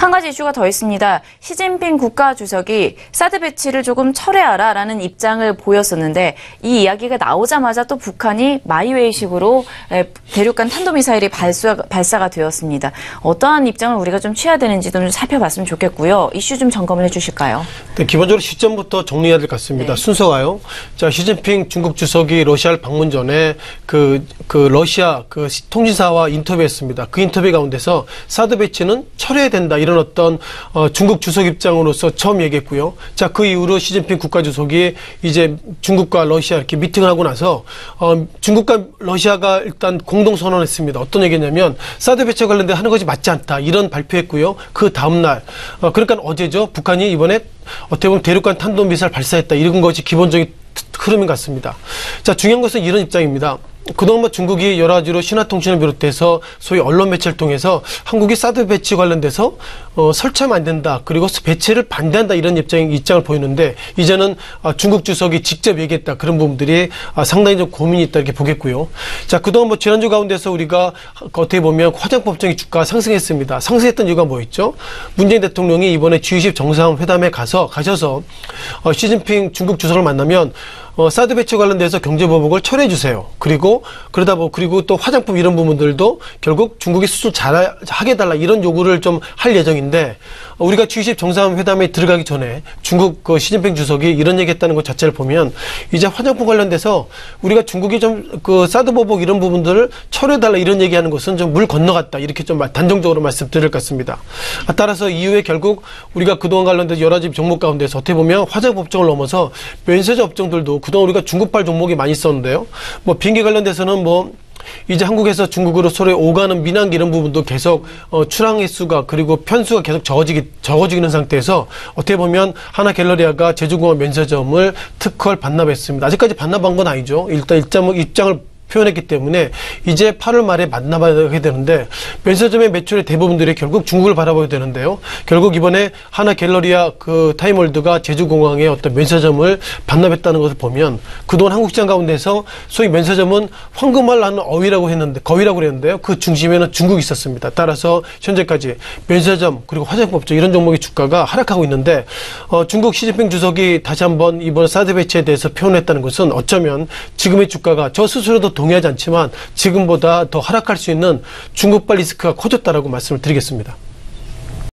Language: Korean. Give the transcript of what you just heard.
한 가지 이슈가 더 있습니다. 시진핑 국가주석이 사드 배치를 조금 철회하라라는 입장을 보였었는데 이 이야기가 나오자마자 또 북한이 마이웨이식으로 대륙간 탄도미사일이 발사가 되었습니다. 어떠한 입장을 우리가 좀 취해야 되는지 좀 살펴봤으면 좋겠고요. 이슈 좀 점검을 해주실까요? 네, 기본적으로 시점부터 정리해야 될 것 같습니다. 네. 순서가요. 자, 시진핑 중국 주석이 러시아를 방문 전에 그 러시아 통신사와 인터뷰했습니다. 그 인터뷰 가운데서 사드 배치는 철회해야 된다 이런 어떤 중국 주석 입장으로서 처음 얘기했고요. 자, 그 이후로 시진핑 국가주석이 이제 중국과 러시아 이렇게 미팅을 하고 나서 중국과 러시아가 일단 공동 선언했습니다. 어떤 얘기냐면 사드 배치와 관련된 하는 것이 맞지 않다 이런 발표했고요. 그 다음 날 그러니까 어제죠. 북한이 이번에 어떻게 보면 대륙간 탄도미사일 발사했다 이런 것이 기본적인 흐름인 것 같습니다. 자, 중요한 것은 이런 입장입니다. 그동안 중국이 여러 가지로 신화통신을 비롯해서 소위 언론 매체를 통해서 한국이 사드 배치 관련돼서 설치하면 안 된다. 그리고 배치를 반대한다. 이런 입장을 보이는데 이제는 중국 주석이 직접 얘기했다. 그런 부분들이 상당히 좀 고민이 있다. 이렇게 보겠고요. 자, 그동안 지난주 가운데서 우리가 어떻게 보면 화장법정의 주가가 상승했습니다. 상승했던 이유가 뭐였죠? 문재인 대통령이 이번에 G20 정상회담에 가셔서 시진핑 중국 주석을 만나면 사드 배치 관련돼서 경제보복을 철회해 주세요. 그리고 또 화장품 이런 부분들도 결국 중국이 수출 잘하게 해달라 이런 요구를 좀 할 예정인데 우리가 G20 정상회담에 들어가기 전에 중국 시진핑 주석이 이런 얘기했다는 것 자체를 보면 이제 화장품 관련돼서 우리가 중국이 좀 사드 보복 이런 부분들을 철회해달라 이런 얘기하는 것은 좀 물 건너갔다 이렇게 좀 단정적으로 말씀드릴 것 같습니다. 따라서 이후에 결국 우리가 그동안 관련돼서 여러 가지 종목 가운데서 어떻게 보면 화장품 업종을 넘어서 면세점 업종들도 그동안 우리가 중국발 종목이 많이 있었는데요. 비행기 관련돼서는 이제 한국에서 중국으로 서로 오가는 민항기 이런 부분도 계속 출항 횟수가 그리고 편수가 계속 적어지는 상태에서 어떻게 보면 하나갤러리아가 제주공항 면세점을 특허를 반납했습니다. 아직까지 반납한 건 아니죠. 일단 입장을 표현했기 때문에 이제 8월 말에 만나봐야 되는데 면세점의 매출의 대부분들이 결국 중국을 바라보게 되는데요. 결국 이번에 하나갤러리아 타임월드가 제주공항에 어떤 면세점을 반납했다는 것을 보면 그동안 한국 시장 가운데서 소위 면세점은 황금알 하는 거위라고 그랬는데요. 그 중심에는 중국이 있었습니다. 따라서 현재까지 면세점 그리고 화장품 업종 이런 종목의 주가가 하락하고 있는데 중국 시진핑 주석이 다시 한번 이번 사드 배치에 대해서 표현했다는 것은 어쩌면 지금의 주가가 저 스스로도 동의하지 않지만 지금보다 더 하락할 수 있는 중국발 리스크가 커졌다라고 말씀을 드리겠습니다.